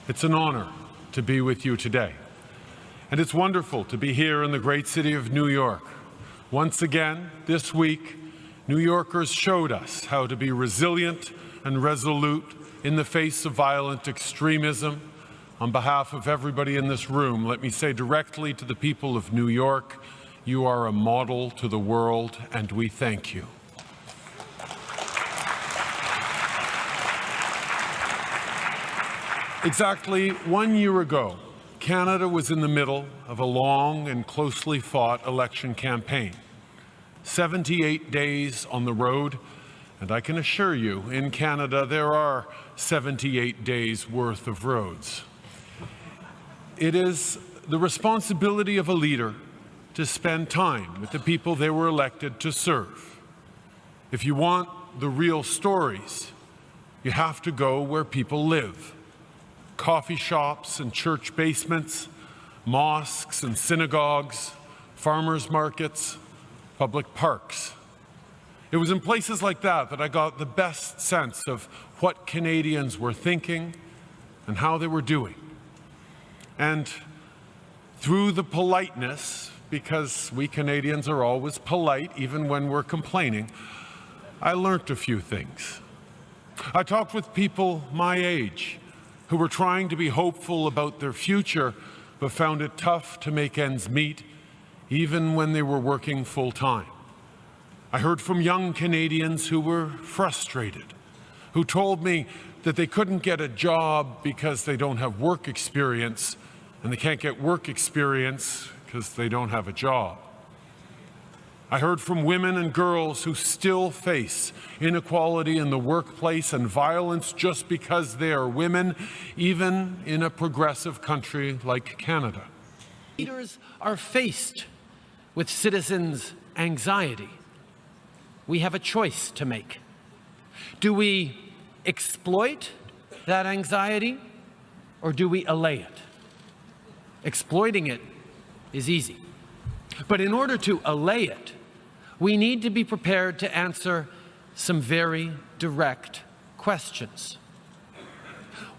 It's an honor to be with you today. And it's wonderful to be here in the great city of New York. Once again, this week, New Yorkers showed us how to be resilient and resolute in the face of violent extremism. On behalf of everybody in this room, let me say directly to the people of New York, you are a model to the world, and we thank you. Exactly 1 year ago, Canada was in the middle of a long and closely fought election campaign. 78 days on the road, and I can assure you, in Canada, there are 78 days worth of roads. It is the responsibility of a leader to spend time with the people they were elected to serve. If you want the real stories, you have to go where people live. Coffee shops and church basements, mosques and synagogues, farmers markets, public parks. It was in places like that that I got the best sense of what Canadians were thinking and how they were doing. And through the politeness, because we Canadians are always polite even when we're complaining, I learned a few things. I talked with people my age who were trying to be hopeful about their future, but found it tough to make ends meet, even when they were working full-time. I heard from young Canadians who were frustrated, who told me that they couldn't get a job because they don't have work experience, and they can't get work experience because they don't have a job. I heard from women and girls who still face inequality in the workplace and violence just because they are women, even in a progressive country like Canada. Leaders are faced with citizens' anxiety. We have a choice to make. Do we exploit that anxiety, or do we allay it? Exploiting it is easy. But in order to allay it, we need to be prepared to answer some very direct questions.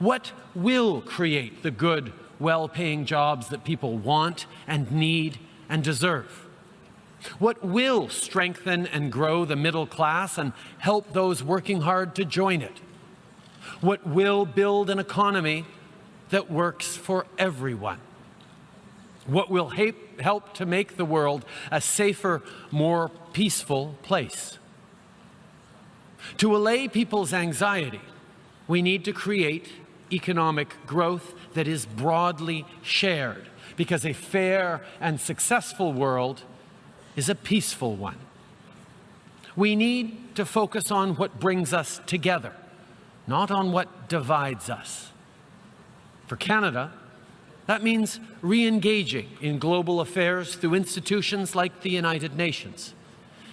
What will create the good, well-paying jobs that people want and need and deserve? What will strengthen and grow the middle class and help those working hard to join it? What will build an economy that works for everyone? What will help to make the world a safer, more peaceful place? To allay people's anxiety, we need to create economic growth that is broadly shared, because a fair and successful world is a peaceful one. We need to focus on what brings us together, not on what divides us. For Canada, that means re-engaging in global affairs through institutions like the United Nations.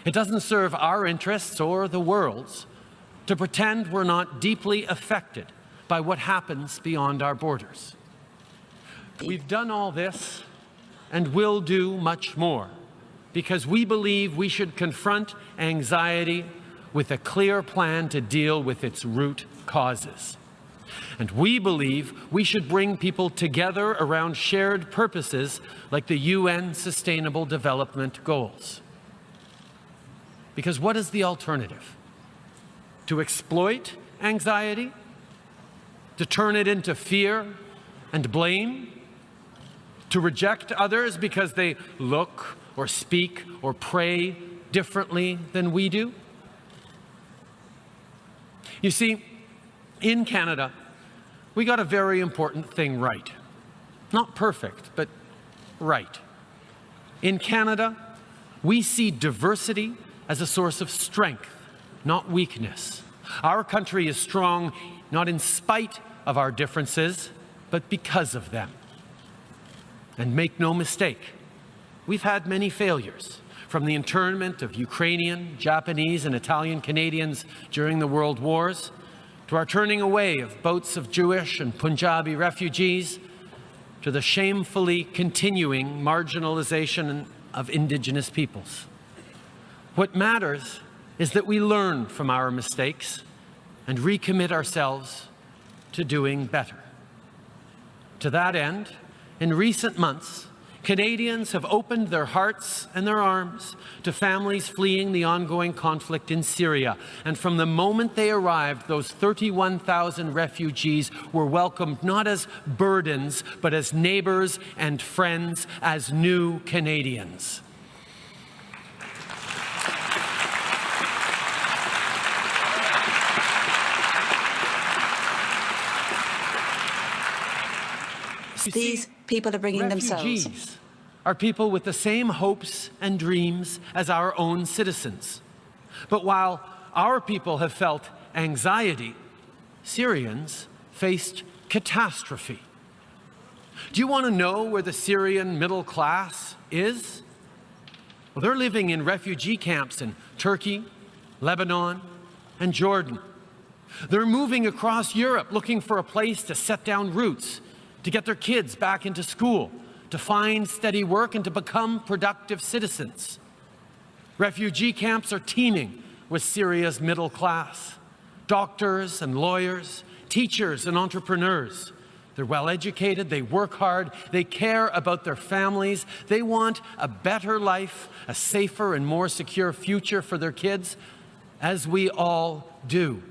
It doesn't serve our interests or the world's to pretend we're not deeply affected by what happens beyond our borders. We've done all this and will do much more because we believe we should confront anxiety with a clear plan to deal with its root causes. And we believe we should bring people together around shared purposes like the UN Sustainable Development Goals. Because what is the alternative? To exploit anxiety? To turn it into fear and blame? To reject others because they look or speak or pray differently than we do? You see, in Canada, we got a very important thing right. Not perfect, but right. In Canada, we see diversity as a source of strength, not weakness. Our country is strong not in spite of our differences, but because of them. And make no mistake, we've had many failures, from the internment of Ukrainian, Japanese, and Italian Canadians during the World Wars, to our turning away of boats of Jewish and Punjabi refugees, to the shamefully continuing marginalization of Indigenous peoples. What matters is that we learn from our mistakes and recommit ourselves to doing better. To that end, in recent months, Canadians have opened their hearts and their arms to families fleeing the ongoing conflict in Syria. And from the moment they arrived, those 31,000 refugees were welcomed not as burdens, but as neighbors and friends, as new Canadians. These people are bringing themselves. Refugees are people with the same hopes and dreams as our own citizens. But while our people have felt anxiety, Syrians faced catastrophe. Do you want to know where the Syrian middle class is? Well, they're living in refugee camps in Turkey, Lebanon, and Jordan. They're moving across Europe looking for a place to set down roots, to get their kids back into school, to find steady work, and to become productive citizens. Refugee camps are teeming with Syria's middle class. Doctors and lawyers, teachers and entrepreneurs. They're well educated, they work hard, they care about their families, they want a better life, a safer and more secure future for their kids, as we all do.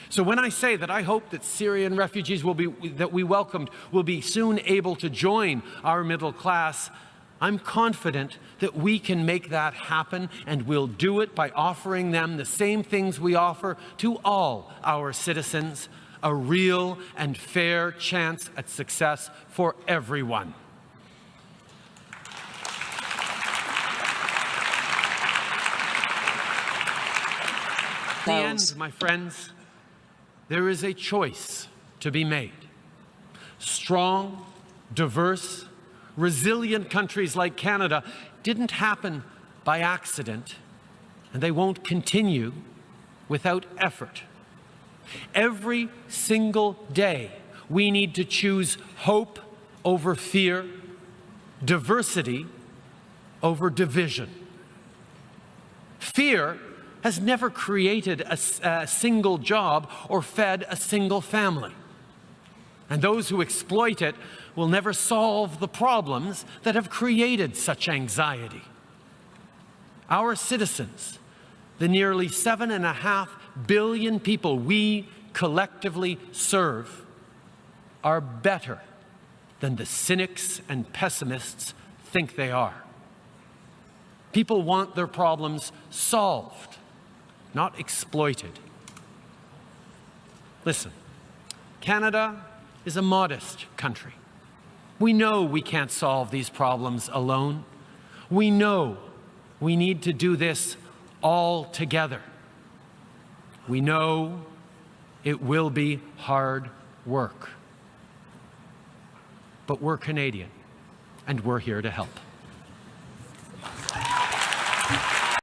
So when I say that I hope that Syrian refugees that we welcomed will be soon able to join our middle class, I'm confident that we can make that happen, and we'll do it by offering them the same things we offer to all our citizens: a real and fair chance at success for everyone. In the end, my friends, there is a choice to be made. Strong, diverse, resilient countries like Canada didn't happen by accident, and they won't continue without effort. Every single day, we need to choose hope over fear, diversity over division. Fear has never created a single job or fed a single family. And those who exploit it will never solve the problems that have created such anxiety. Our citizens, the nearly 7.5 billion people we collectively serve, are better than the cynics and pessimists think they are. People want their problems solved, not exploited. Listen, Canada is a modest country. We know we can't solve these problems alone. We know we need to do this all together. We know it will be hard work. But we're Canadian, and we're here to help.